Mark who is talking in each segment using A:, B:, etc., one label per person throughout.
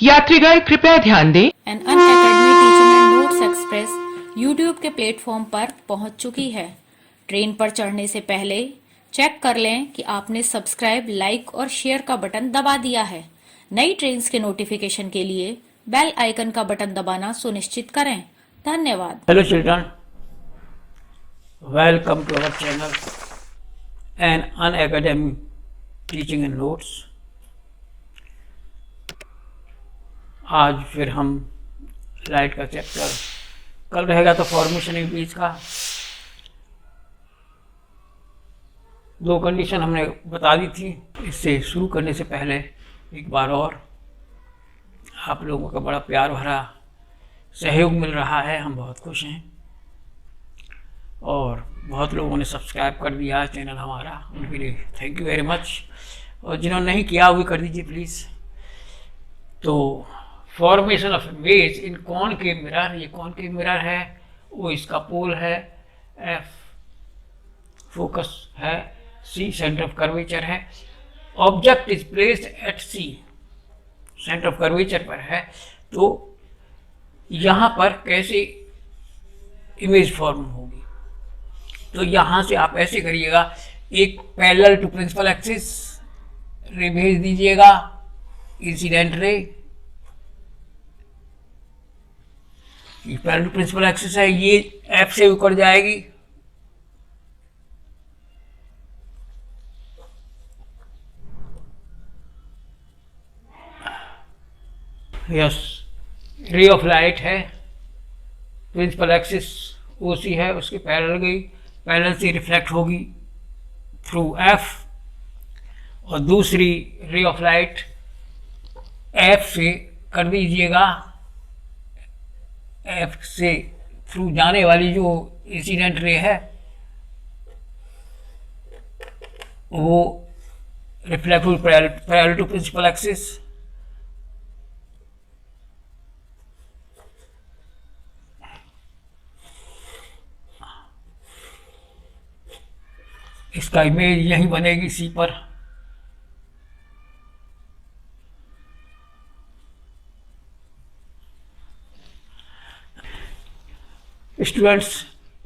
A: यात्रीगण कृपया ध्यान दें।
B: An Unacademy teaching and notes express YouTube के प्लेटफॉर्म पर पहुंच चुकी है। ट्रेन पर चढ़ने से पहले चेक कर लें कि आपने सब्सक्राइब, लाइक और शेयर का बटन दबा दिया है। नई ट्रेन्स के नोटिफिकेशन के लिए बेल आइकन का बटन दबाना सुनिश्चित करें। धन्यवाद।
C: Hello children, welcome to our channel and Unacademy Teaching and Notes। आज फिर हम लाइट का चैप्टर, कल रहेगा तो फॉर्मेशन इंग्लिश का। दो कंडीशन हमने बता दी थी। इससे शुरू करने से पहले एक बार और आप लोगों का बड़ा प्यार भरा सहयोग मिल रहा है, हम बहुत खुश हैं और बहुत लोगों ने सब्सक्राइब कर दिया है चैनल हमारा, उनके लिए थैंक यू वेरी मच। और जिन्होंने नहीं किया वो कर दीजिए प्लीज़। तो formation of image in concave mirror, ये कॉनकेव मिरर है, वो इसका पोल है, एफ फोकस है, सी सेंटर ऑफ कर्वेचर है। Object is placed at C, centre of curvature पर है। तो यहाँ पर कैसे इमेज फॉर्म होगी, तो यहाँ से आप ऐसे करिएगा, एक पैरेलल टू प्रिंसिपल एक्सिस रे भेज दीजिएगा, इंसिडेंट रे, ये पैरेलल टू प्रिंसिपल एक्सिस है, ये एफ से ऊपर जाएगी, यस, रे ऑफ लाइट है, प्रिंसिपल एक्सिस ओसी है, उसके पैरेलल गई, पैरेलल से रिफ्लेक्ट होगी थ्रू एफ। और दूसरी रे ऑफ लाइट एफ से कर दीजिएगा, एफ से थ्रू जाने वाली जो इंसिडेंट रे है वो रिफ्लेक्ट हुई पैरेलल टू प्रिंसिपल एक्सिस। इसका इमेज यहीं बनेगी सी पर। स्टूडेंट्स,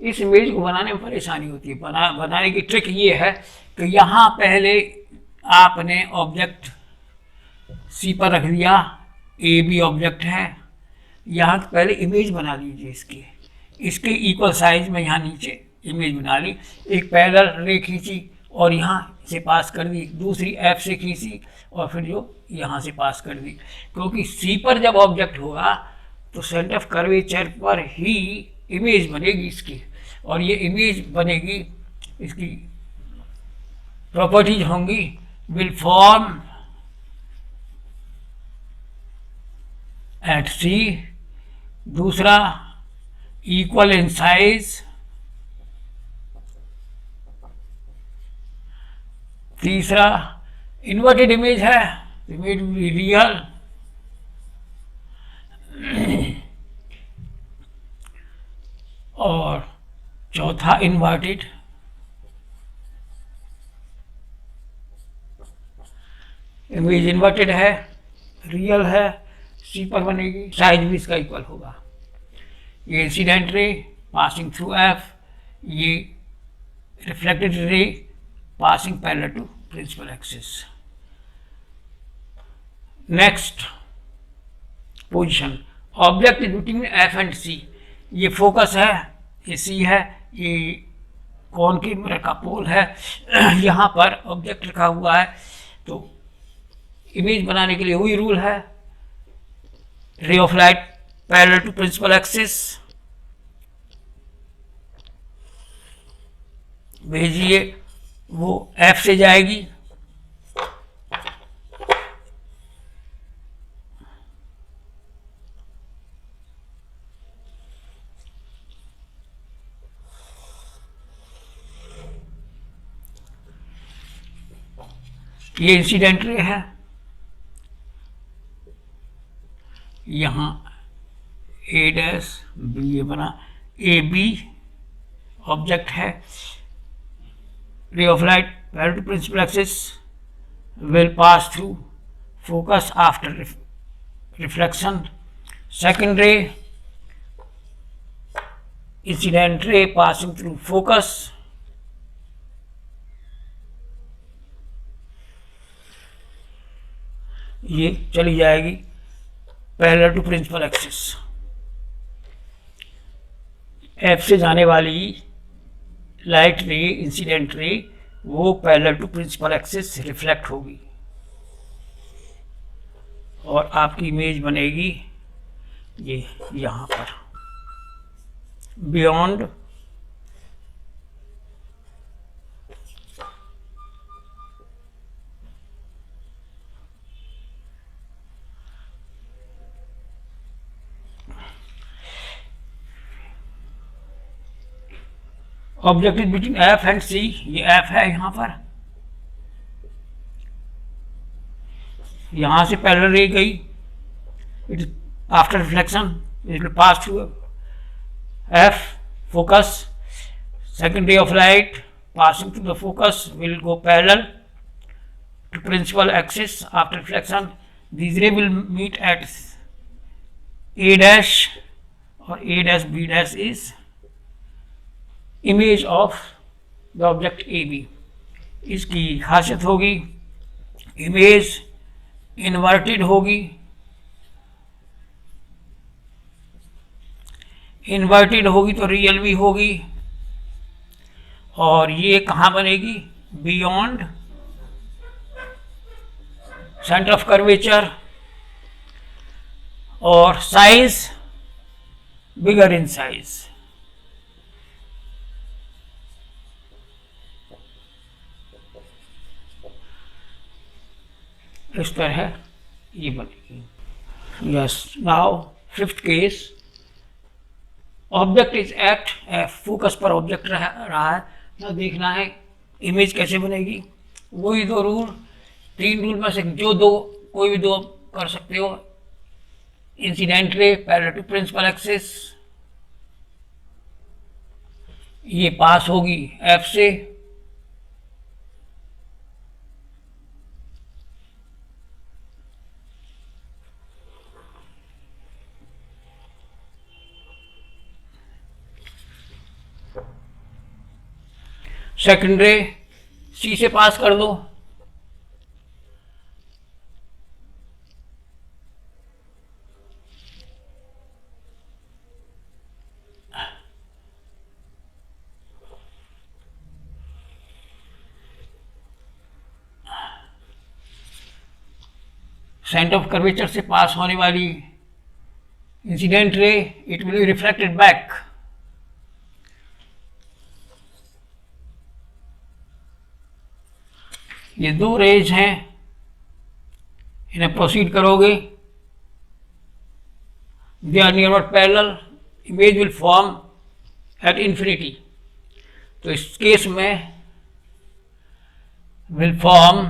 C: इस इमेज को बनाने में परेशानी होती है। बनाने की ट्रिक ये है कि यहाँ पहले आपने ऑब्जेक्ट सी पर रख दिया, ए बी ऑब्जेक्ट है, यहाँ पहले इमेज बना लीजिए इसके इक्वल साइज में। यहाँ नीचे इमेज बना ली, एक पैरेलल रे खींची और यहाँ से पास कर दी, दूसरी एफ से खींची और फिर जो यहाँ से पास कर दी। क्योंकि सी पर जब ऑब्जेक्ट होगा तो सेंटर ऑफ कर्वेचर पर ही इमेज बनेगी इसकी, और ये इमेज बनेगी, इसकी प्रॉपर्टीज होंगी, विल फॉर्म एट सी, दूसरा इक्वल इन साइज, तीसरा इन्वर्टेड इमेज है, इमेज रियल, और चौथा इन्वर्टेड। इमेज इन्वर्टेड है, रियल है, सी पर बनेगी, साइज भी इसका इक्वल होगा। ये incident ray passing through F, ये reflected ray passing parallel to principal axis। Next position, object is between F and C, ये फोकस है, ये C है, ये कॉनकेव मिरर का पोल है, यहाँ पर ऑब्जेक्ट रखा हुआ है। तो इमेज बनाने के लिए वही रूल है, ray of light parallel to principal axis भेजिए, वो एफ से जाएगी, ये इंसिडेंट रे है, यहाँ ए डैश बी, ये बना ए बी ऑब्जेक्ट है, ray of light parallel to principal axis will pass through focus after reflection, second ray incident ray passing through focus, ये चली जाएगी parallel to principal axis. F से जाने वाली लाइट रे इंसिडेंट रे वो parallel to principal axis reflect होगी और आपकी इमेज बनेगी ये यहाँ पर beyond object is between F and C, ये एफ है यहाँ पर, यहाँ से पैरेलल रे गई, it after reflection it will pass through F focus, second ray of light passing through the focus will go parallel to principal axis after reflection. These rays will meet at A dash or A dash B dash is image of the object AB. इसकी खासियत होगी image inverted होगी, inverted होगी तो real भी होगी, और ये कहाँ बनेगी? बियॉन्ड सेंटर ऑफ कर्वेचर, और साइज बिगर इन साइज। इस तरह ये बनेगी। Yes, now fifth case, object is at F, focus पर ऑब्जेक्ट रहा है ना, देखना है इमेज कैसे बनेगी। वही दो रूल, तीन रूल में से जो दो कोई भी दो कर सकते हो। Incident ray parallel to principal axis, ये पास होगी एफ से, सेकंड रे सी से पास कर दो, सेंटर ऑफ कर्वेचर से पास होने वाली incident ray it will be reflected back, ये दो रेज हैं, इन्हें प्रोसीड करोगे, they are near about parallel, image will form at infinity. तो इस केस में will form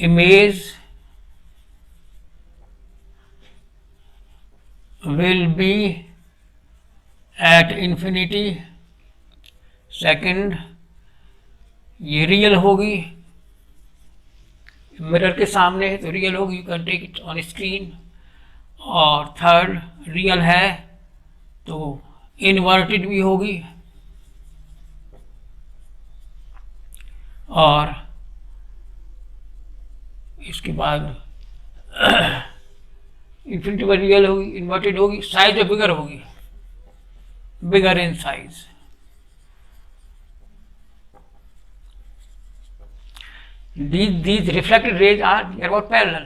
C: image will be at infinity। Second, ये रियल होगी, मिरर के सामने है तो रियल होगी, you can take it on screen. और थर्ड, रियल है तो इनवर्टेड भी होगी, और इसके बाद इन्फिनिटी पर रियल होगी, इन्वर्टेड होगी, साइज में बिगर होगी, bigger in size. These reflected rays are about parallel,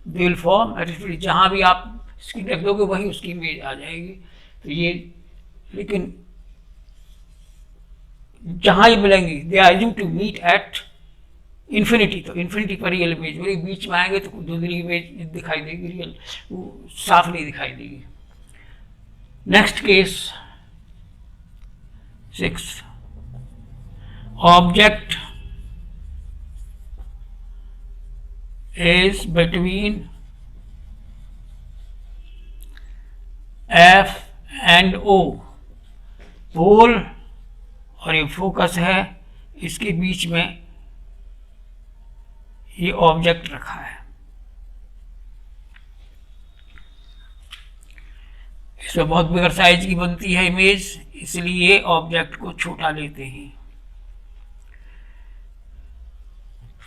C: they will form at infinity। जहाँ भी आप स्क्रीन रख दोगे वहीं उसकी इमेज आ जाएगी। तो ये, लेकिन जहाँ ये मिलेंगी they are assumed to meet at infinity, तो इन्फिनिटी पर रियल इमेज, बीच में आएंगे तो दूसरी इमेज दिखाई देगी, रियल वो साफ नहीं दिखाई देगी। Next case 6, object is between F and O, pole और ये फोकस है, इसके बीच में ये ऑब्जेक्ट रखा है। इसमें बहुत बिगर साइज की बनती है इमेज, इसलिए ऑब्जेक्ट को छोटा लेते हैं।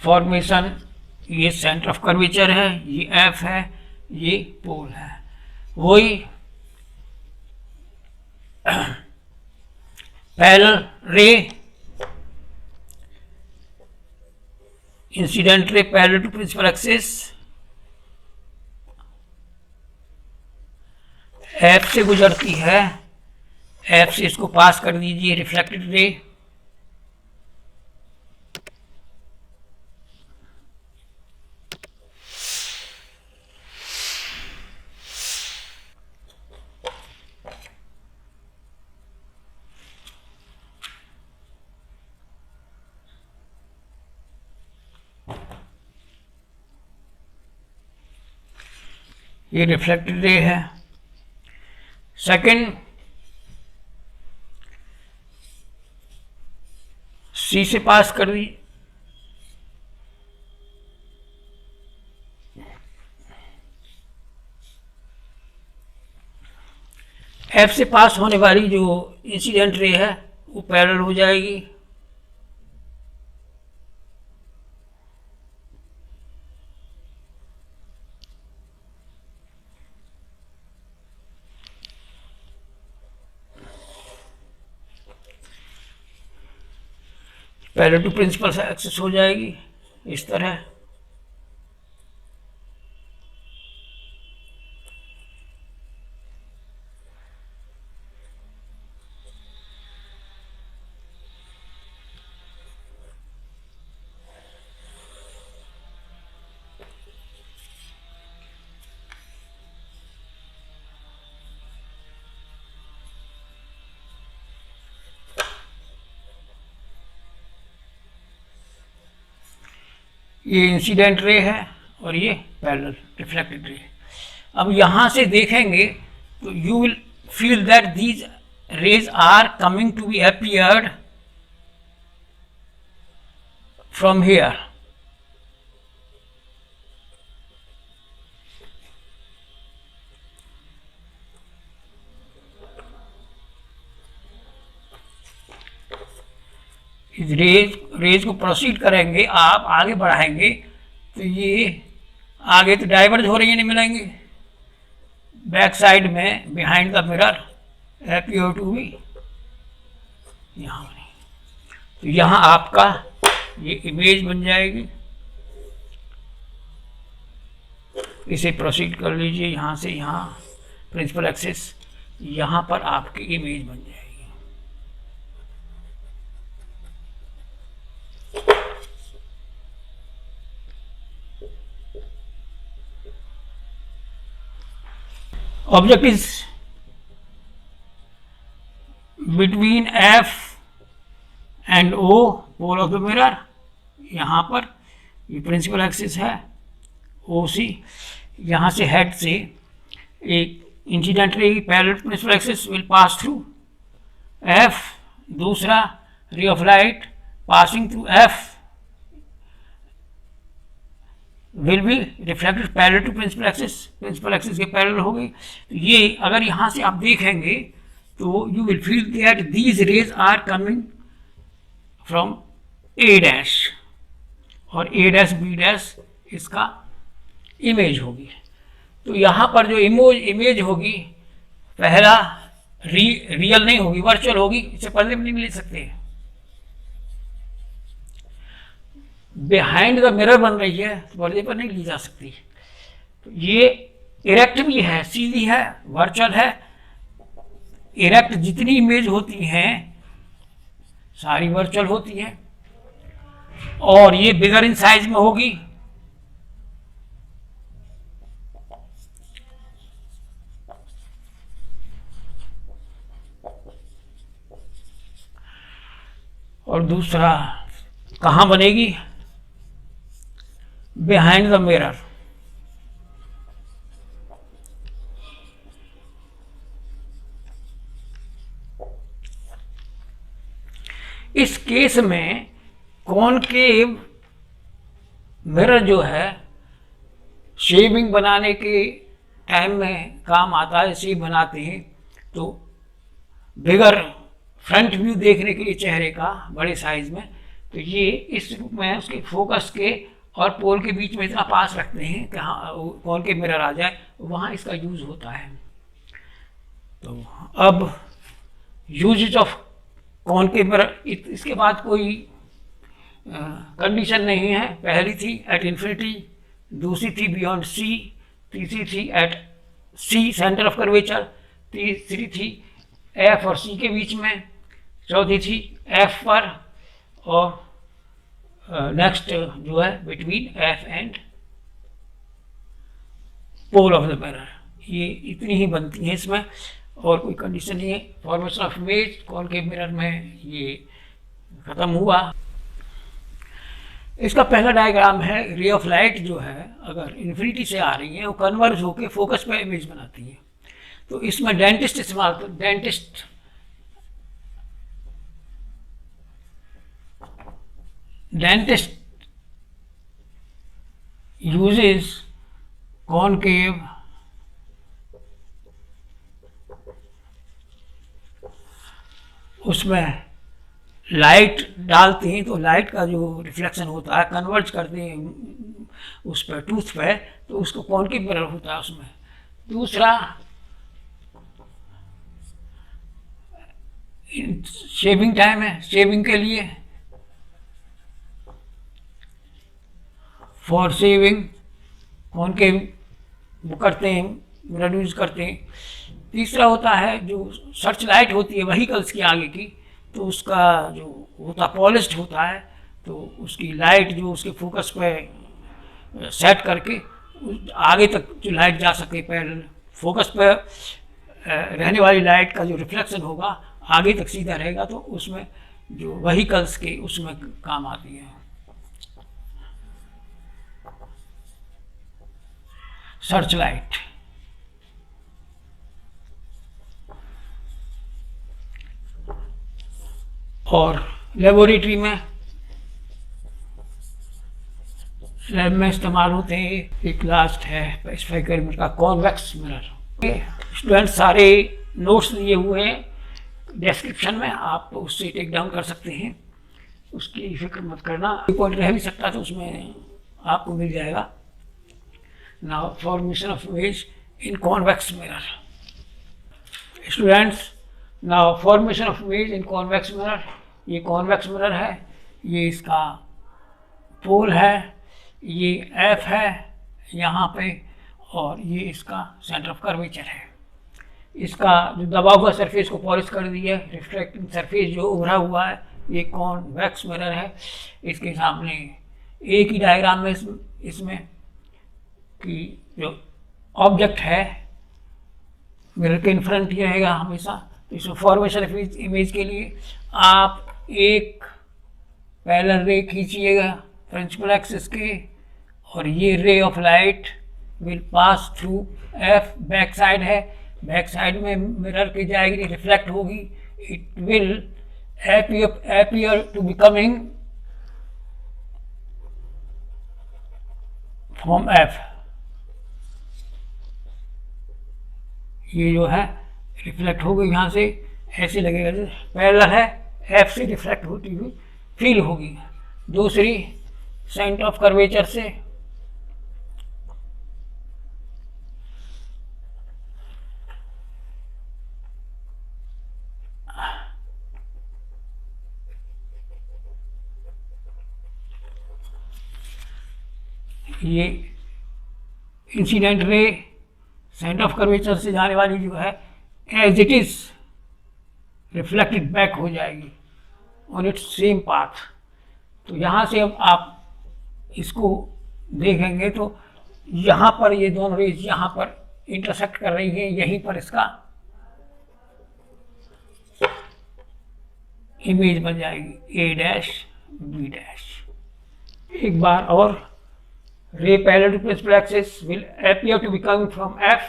C: फॉर्मेशन, ये सेंटर ऑफ कर्वेचर है, ये एफ है, ये पोल है। वही parallel ray, incident ray parallel to principal axis, F से गुजरती है, एफ से इसको पास कर दीजिए, रिफ्लेक्टेड रे। ये रिफ्लेक्टेड रे है। सेकंड, सी से पास कर दी, एफ से पास होने वाली जो इंसिडेंट रे है वो पैरेलल हो जाएगी। पैरेलल टू प्रिंसिपल एक्सिस हो जाएगी इस तरह। ये इंसिडेंट रे है और ये पैरेलल रिफ्लेक्टेड रे। अब यहाँ से देखेंगे तो you will feel that these rays are coming to be appeared from here. इस रेज को प्रोसीड करेंगे, आप आगे बढ़ाएंगे तो ये आगे तो डाइवर्ज हो रही है, नहीं मिलेंगे। बैक साइड में behind the mirror appear to be यहाँ, तो यहाँ आपका ये इमेज बन जाएगी। इसे प्रोसीड कर लीजिए यहाँ से यहाँ, प्रिंसिपल एक्सिस, यहाँ पर आपकी इमेज बन जाएगी। Object is between F and O, pole of the mirror। यहाँ पर ये प्रिंसिपल एक्सिस है OC, यहाँ से हेड से एक incident ray parallel principal axis will pass through F। दूसरा, ray of light passing through F will be reflected parallel to principal axis, principal axis के पैरेलल हो गई। ये अगर यहाँ से आप देखेंगे तो you will feel that these rays are coming from A dash, और ए डैश बी डैश इसका इमेज होगी। तो यहाँ पर जो इमेज होगी, पहला रियल नहीं होगी, वर्चुअल होगी, इसे पर्दे में नहीं ले सकते। बिहाइंड द मिरर बन रही है, पर्दे पर नहीं ली जा सकती। तो ये इरेक्ट भी है, सीधी है, वर्चुअल है। इरेक्ट जितनी इमेज होती हैं सारी वर्चुअल होती है, और ये बिगर इन साइज में होगी। और दूसरा कहाँ बनेगी? Behind the mirror. इस केस में कॉनकेव मिरर जो है शेविंग बनाने के टाइम में काम आता है, शेव बनाते हैं तो बिगर फ्रंट व्यू देखने के लिए चेहरे का बड़े साइज में, तो ये इस रूप में उसके फोकस के और पोल के बीच में इतना पास रखते हैं कि हाँ कॉनकेव मिरर आ जाए, वहाँ इसका यूज होता है। तो अब यूजेज ऑफ कॉनकेव मिरर, इसके बाद कोई कंडीशन नहीं है। पहली थी एट इन्फिनिटी, दूसरी थी बियॉन्ड सी, तीसरी थी at C centre of curvature, तीसरी थी एफ और सी के बीच में, चौथी थी एफ पर, और नेक्स्ट जो है between F and pole of the mirror. ये इतनी ही बनती है इसमें, और कोई कंडीशन नहीं है। Formation of image concave mirror में ये खत्म हुआ। इसका पहला डायग्राम है, रे ऑफ लाइट जो है अगर इन्फिनिटी से आ रही है वो कन्वर्ज होकर फोकस पे इमेज बनाती है। तो इसमें डेंटिस्ट इस्तेमाल कर, डेंटिस्ट यूजेस कॉनकेव उसमें लाइट डालते हैं, तो लाइट का जो रिफ्लेक्शन होता है कन्वर्ज करते हैं उस पर टूथ पे, तो उसको कॉनकेव मिरर होता है उसमें। दूसरा शेविंग टाइम है, शेविंग के लिए फॉर शेविंग कॉनकेव वो करते हैं, मिरर यूज करते हैं। तीसरा होता है जो सर्च लाइट होती है व्हीकल्स की आगे की, तो उसका जो होता पॉलिश्ड होता है, तो उसकी लाइट जो उसके फोकस पे सेट करके आगे तक जो लाइट जा सके, पैरेलल फोकस पे रहने वाली लाइट का जो रिफ्लेक्शन होगा आगे तक सीधा रहेगा, तो उसमें जो व्हीकल्स के उसमें काम आती है सर्च लाइट। और लेबोरेटरी में लैब में इस्तेमाल होते हैं। एक लास्ट है स्फेरिकल मिरर का कॉन्वेक्स मिरर। स्टूडेंट सारे नोट्स दिए हुए हैं डिस्क्रिप्शन में, आप उससे टेक डाउन कर सकते हैं, उसकी फिक्र मत करना। कोई पॉइंट रह भी सकता तो उसमें आपको मिल जाएगा। Now formation of image in convex mirror. Students, now formation of image in convex mirror. ये कॉन्वेक्स मिरर है, ये इसका पोल है, ये एफ है यहाँ पे, और ये इसका सेंटर ऑफ कर्वेचर है। इसका जो दबा हुआ सरफेस को पॉलिश कर दिया, रिफ्लेक्टिंग सरफेस जो उभरा हुआ है, ये कॉन्वेक्स मिरर है। इसके सामने एक ही डायग्राम में इसमें कि जो ऑब्जेक्ट है मिरर के इन फ्रंट ही रहेगा हमेशा। तो इसमें फॉर्मेशन ऑफ इमेज के लिए आप एक पैरेलल रे खींचिएगा प्रिंसिपल एक्सिस के, और ये रे of light will pass through F, back side है, बैक साइड में मिरर के जाएगी, रिफ्लेक्ट होगी, it will appear to be coming from F। ये जो है रिफ्लेक्ट होगी यहाँ से, ऐसे लगेगा जैसे पैरेलल है, एफ से रिफ्लेक्ट होती हुई फील होगी। दूसरी सेंटर ऑफ कर्वेचर से ये incident ray centre of curvature से जाने वाली जो है as it is reflected back हो जाएगी ऑन इट्स सेम पाथ। तो यहाँ से अब आप इसको देखेंगे तो यहाँ पर ये दोनों रेज यहाँ पर इंटरसेक्ट कर रही है, यहीं पर इसका इमेज बन जाएगी ए डैश बी डैश। एक बार और, ray parallel to principal axis will appear to be coming from F,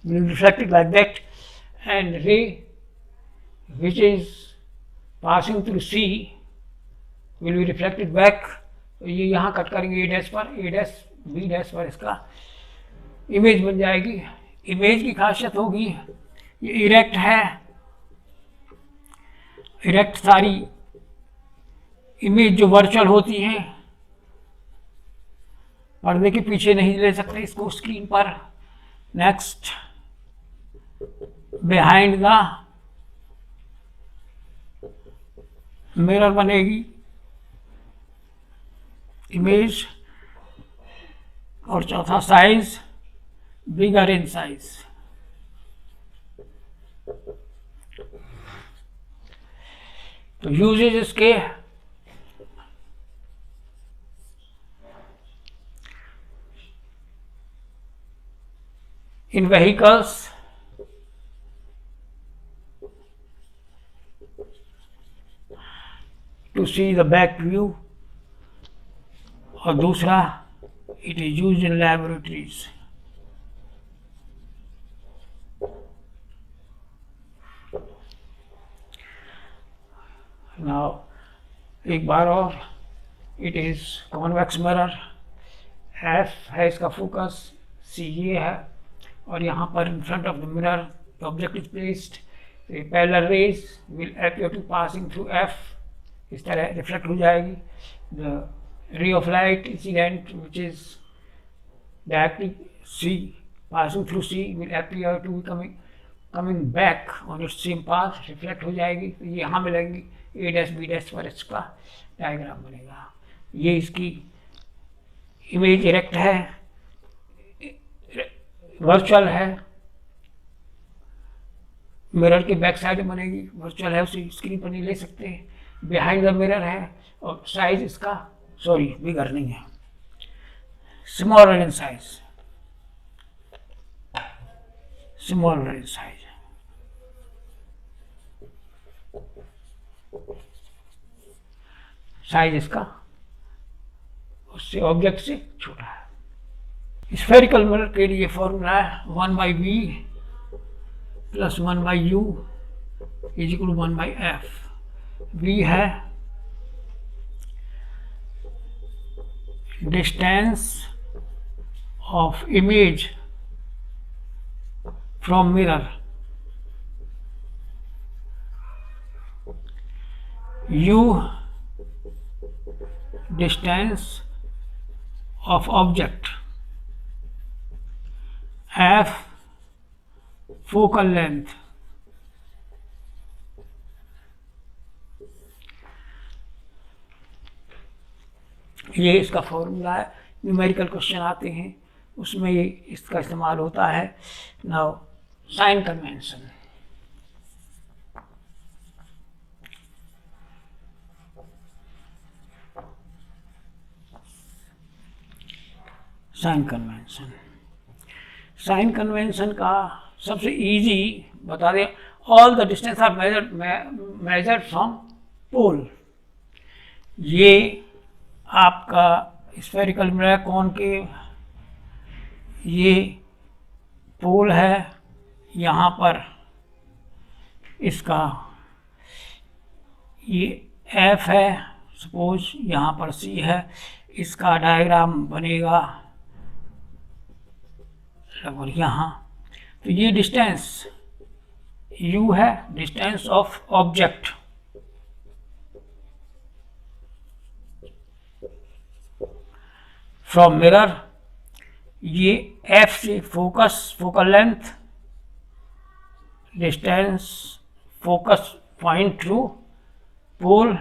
C: will be reflected like that, and ray which is passing through C will be reflected back। तो ये यहाँ cut करेंगे ए dash पर, ए dash B dash पर इसका image बन जाएगी। Image की खासियत होगी ये इरेक्ट है। इरेक्ट सारी इमेज जो वर्चुअल होती हैं पर्दे के पीछे नहीं ले सकते इसको स्क्रीन पर। नेक्स्ट, बिहाइंड द मिरर बनेगी इमेज। और चौथा, साइज बिगर इन साइज। तो यूजेज इसके in vehicles, to see the back view, और दूसरा it is used in laboratories। now एक बार और, it is convex mirror। F है इसका फोकस, C ये है, और यहाँ पर in front of the mirror the object is placed। the parallel rays will appear to passing through F, इस तरह रिफ्लेक्ट हो जाएगी। the ray of light incident which is directly C passing through C will appear to be coming back on its same path, reflect हो जाएगी। तो ये यहाँ मिलेंगी A डैश B डैश पर इसका डायग्राम बनेगा। ये इसकी इमेज इरेक्ट है, वर्चुअल है, मिरर के बैक साइड में बनेगी, वर्चुअल है, उसी स्क्रीन पर नहीं ले सकते। बिहाइंड द मिरर है, और साइज इसका बिगर नहीं है, smaller in size, smaller in size. Size इसका उससे ऑब्जेक्ट से छोटा है। स्फेरिकल मिरर के लिए फॉर्मूला है 1/v plus 1/u is equal 1/f। v है distance of image from mirror, u distance of object, f focal length. ये इसका फॉर्मूला है। न्यूमेरिकल क्वेश्चन आते हैं उसमें ये इसका इस्तेमाल होता है। Now sign convention, sign convention, sign convention का सबसे इजी बता दें। All the distance are measured from pole. ये आपका स्फेरिकल मिरर कॉनकेव, ये पोल है, यहाँ पर इसका ये F है, सपोज यहाँ पर C है, इसका डायग्राम बनेगा लगभग यहाँ। तो ये डिस्टेंस u है, distance of object, from mirror. ये F से focus, focal length, distance focus point through pole,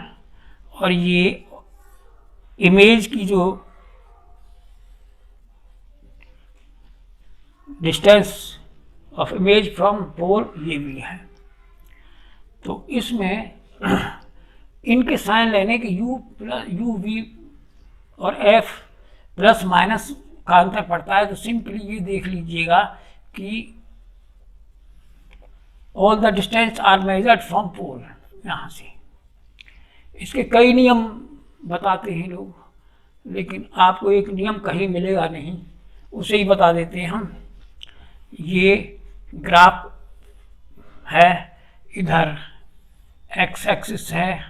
C: और ये इमेज की जो distance of image from pole ये भी है। तो इसमें इनके साइन लेने के u v और f प्लस माइनस का अंतर पड़ता है। तो सिंपली ये देख लीजिएगा कि all the distance are measured from pole. यहाँ से इसके कई नियम बताते हैं लोग, लेकिन आपको एक नियम कहीं मिलेगा नहीं, उसे ही बता देते हैं हम। ये ग्राफ है, इधर एक्स एक्सिस है,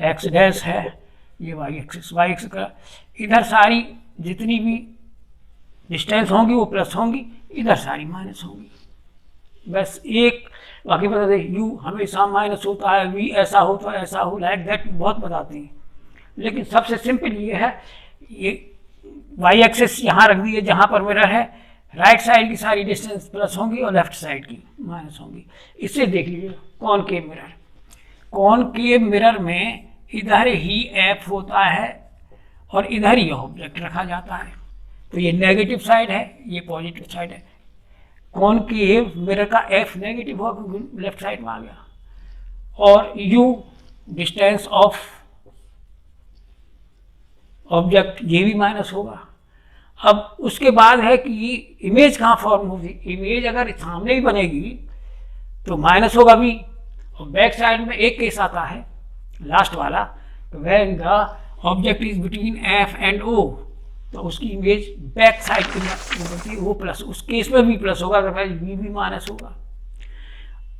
C: एक्स डैश है, ये वाई एक्सिस, वाई एक्सिस का इधर सारी जितनी भी डिस्टेंस होंगी वो प्लस होंगी, इधर सारी माइनस होंगी। बस एक बाकी बता दें, यू हमेशा माइनस होता है, वी ऐसा हो तो ऐसा हो, लाइक दैट बहुत बताते हैं। लेकिन सबसे सिंपल ये है, ये वाई एक्सेस यहाँ रख दी है जहाँ पर मिरर है, राइट साइड की सारी डिस्टेंस प्लस होंगी और लेफ्ट साइड की माइनस होंगी। इससे देख लीजिए कॉनकेव मिरर, कॉनकेव मिरर में इधर ही एफ होता है और इधर ही ऑब्जेक्ट रखा जाता है। तो ये नेगेटिव साइड है, ये पॉजिटिव साइड है। कॉनकेव मिरर का एफ नेगेटिव होगा क्योंकि लेफ्ट साइड में आ गया, और यू डिस्टेंस ऑफ ऑब्जेक्ट, ये भी माइनस होगा। अब उसके बाद है कि इमेज कहाँ फॉर्म होगी। इमेज अगर सामने ही बनेगी तो माइनस होगा भी, और बैक साइड में एक केस आता है लास्ट वाला, when the object is between F and O, तो उसकी इमेज बैक साइड की बनती है, वो प्लस, उस केस में भी प्लस होगा, अदरवाइज वी भी माइनस होगा।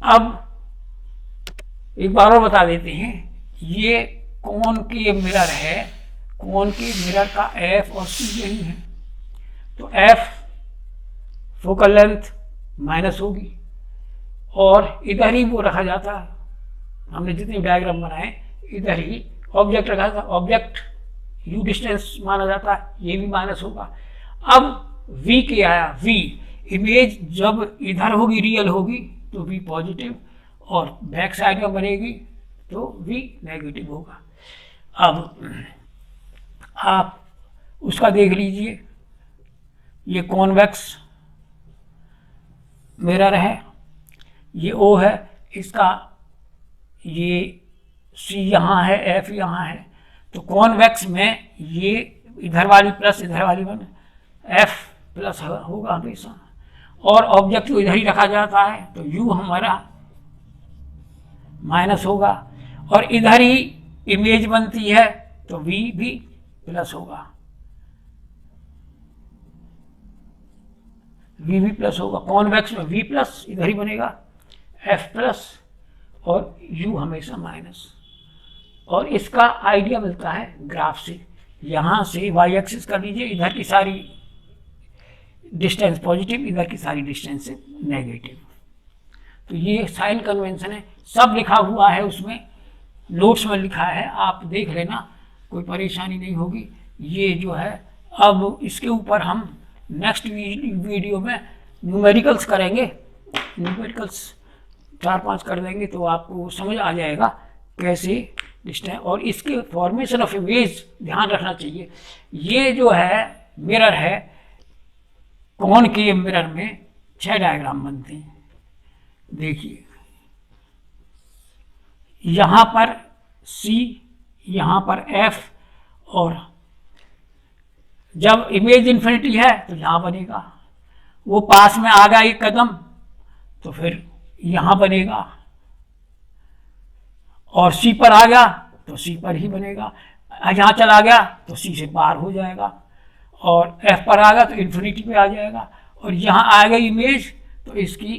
C: अब एक बार और बता देते हैं, ये कॉनकेव मिरर है, कॉनकेव मिरर का एफ और सी यही है, तो एफ फोकल लेंथ माइनस होगी और इधर ही वो रखा जाता है। हमने जितने डायग्राम बनाए इधर ही ऑब्जेक्ट रखा था, ऑब्जेक्ट यू डिस्टेंस माना जाता है, ये भी माइनस होगा। अब वी के आया, वी इमेज जब इधर होगी रियल होगी तो वी पॉजिटिव, और बैक साइड में बनेगी तो वी नेगेटिव होगा। अब आप उसका देख लीजिए, ये कॉन्वेक्स मिरर है, ये ओ है, इसका ये सी यहाँ है, एफ यहाँ है, तो कॉन्वेक्स में ये इधर वाली प्लस इधर वाली बन, एफ प्लस होगा हमेशा, और ऑब्जेक्ट को इधर ही रखा जाता है तो यू हमारा माइनस होगा, और इधर ही इमेज बनती है तो वी भी प्लस होगा, वी भी प्लस होगा। कॉन्वेक्स में वी प्लस इधर ही बनेगा, एफ प्लस और यू हमेशा माइनस। और इसका आइडिया मिलता है ग्राफ से, यहाँ से वाई एक्सिस कर लीजिए, इधर की सारी डिस्टेंस पॉजिटिव, इधर की सारी डिस्टेंस नेगेटिव। तो ये साइन कन्वेंशन है, सब लिखा हुआ है उसमें, नोट्स में लिखा है, आप देख लेना, कोई परेशानी नहीं होगी। ये जो है, अब इसके ऊपर हम नेक्स्ट वीडियो में न्यूमेरिकल्स करेंगे, न्यूमेरिकल्स 4-5 कर देंगे तो आपको समझ आ जाएगा कैसे डिस्टेंस, और इसके फॉर्मेशन ऑफ इमेज ध्यान रखना चाहिए। ये जो है मिरर है, कॉनकेव मिरर में 6 डायग्राम बनते हैं। देखिए यहाँ पर C, यहाँ पर F, और जब इमेज इन्फिनिटी है तो यहाँ बनेगा, वो पास में आ गया एक कदम तो फिर यहाँ बनेगा, और C पर आ गया तो C पर ही बनेगा, यहाँ चला गया तो C से पार हो जाएगा, और F पर आ गया तो इन्फिनिटी पे आ जाएगा, और यहाँ आ गई इमेज तो इसकी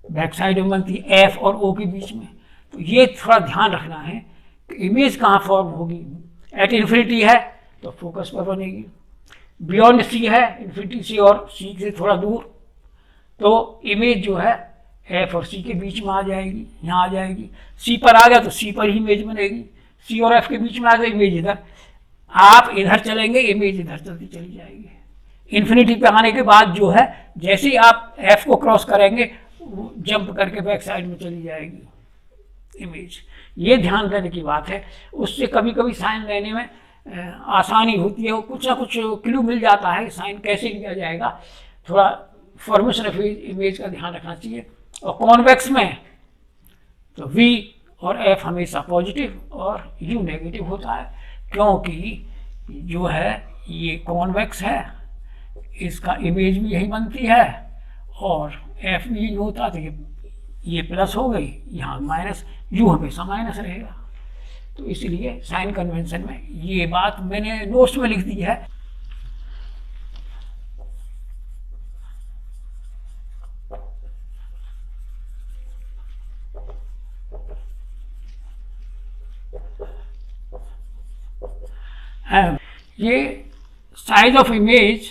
C: बैक साइड में बनती है F और O के बीच में। तो ये थोड़ा ध्यान रखना है कि इमेज कहाँ फॉर्म होगी। एट इन्फिनिटी है तो फोकस पर बनेगी, बियॉन्ड C है इन्फिनिटी से और C से थोड़ा दूर, तो इमेज जो है F और C के बीच में आ जाएगी, यहाँ आ जाएगी। C पर आ गया तो C पर ही इमेज बनेगी, C और F के बीच में आ गया इमेज इधर, आप इधर चलेंगे इमेज इधर चलती चली जाएगी। इन्फिनिटी पे आने के बाद जो है, जैसे ही आप F को क्रॉस करेंगे वो जंप करके बैक साइड में चली जाएगी इमेज। ये ध्यान देने की बात है, उससे कभी कभी साइन लेने में आसानी होती है, वो कुछ ना कुछ क्लू मिल जाता है साइन कैसे लिया जाएगा। थोड़ा फॉर्मेशन ऑफ इमेज का ध्यान रखना चाहिए। और कॉन्वेक्स में तो V और F हमेशा पॉजिटिव और U नेगेटिव होता है, क्योंकि जो है ये कॉन्वेक्स है, इसका इमेज भी यही बनती है, और F भी यही होता है, तो ये प्लस हो गई, यहाँ माइनस, U हमेशा माइनस रहेगा। तो इसीलिए साइन कन्वेंशन में ये बात मैंने नोट्स में लिख दी है। ये size of image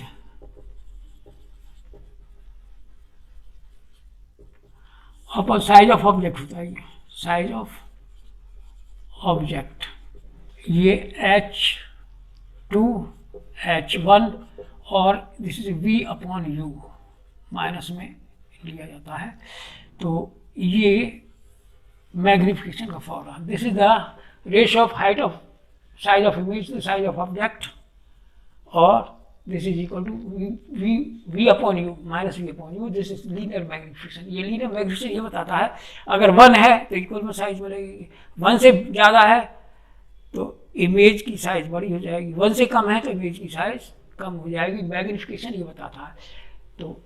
C: upon size of object होता है, ये साइज ऑफ ऑब्जेक्ट, ये H2 H1 और this is V upon U minus में लिया जाता है। तो ये मैग्निफिकेशन का formula, this is the ratio of height of size of image to size of object, और this is equal to V upon U minus V upon U, this is linear magnification. ये linear magnification ये बताता है अगर 1 है तो equal में size मिलेगी, 1 से ज़्यादा है तो इमेज की साइज बड़ी हो जाएगी, 1 से कम है तो इमेज की साइज कम हो जाएगी। मैग्निफिकेशन ये बताता है। तो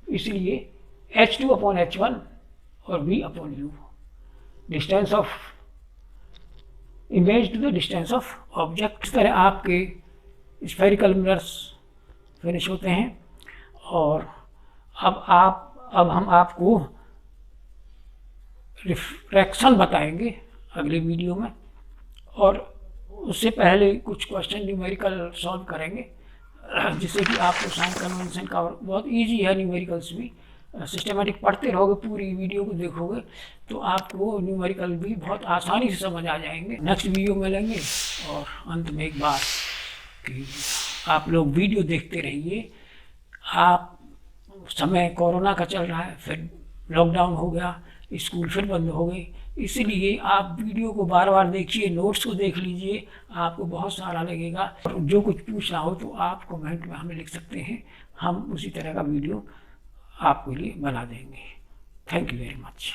C: इसलिए H2 अपॉन H1 और V upon U, distance of image to the distance of object. इस तरह आपके स्फेरिकल मिरर्स फिनिश होते हैं। और अब हम आपको रिफ्रैक्शन बताएंगे अगले वीडियो में, और उससे पहले कुछ क्वेश्चन न्यूमेरिकल सॉल्व करेंगे, जिससे कि आपको साइन कन्वेंशन का बहुत इजी है। न्यूमेरिकल्स भी सिस्टमेटिक पढ़ते रहोगे, पूरी वीडियो को देखोगे तो आपको न्यूमेरिकल भी बहुत आसानी से समझ आ जाएंगे। नेक्स्ट वीडियो में लेंगे। और अंत में एक बात कि आप लोग वीडियो देखते रहिए। आप समय कोरोना का चल रहा है, फिर लॉकडाउन हो गया, स्कूल फिर बंद हो गए, इसलिए आप वीडियो को बार बार देखिए, नोट्स को देख लीजिए, आपको बहुत सारा लगेगा। और जो कुछ पूछना हो तो आप कमेंट में हमें लिख सकते हैं, हम उसी तरह का वीडियो आपके लिए बना देंगे। Thank you very much.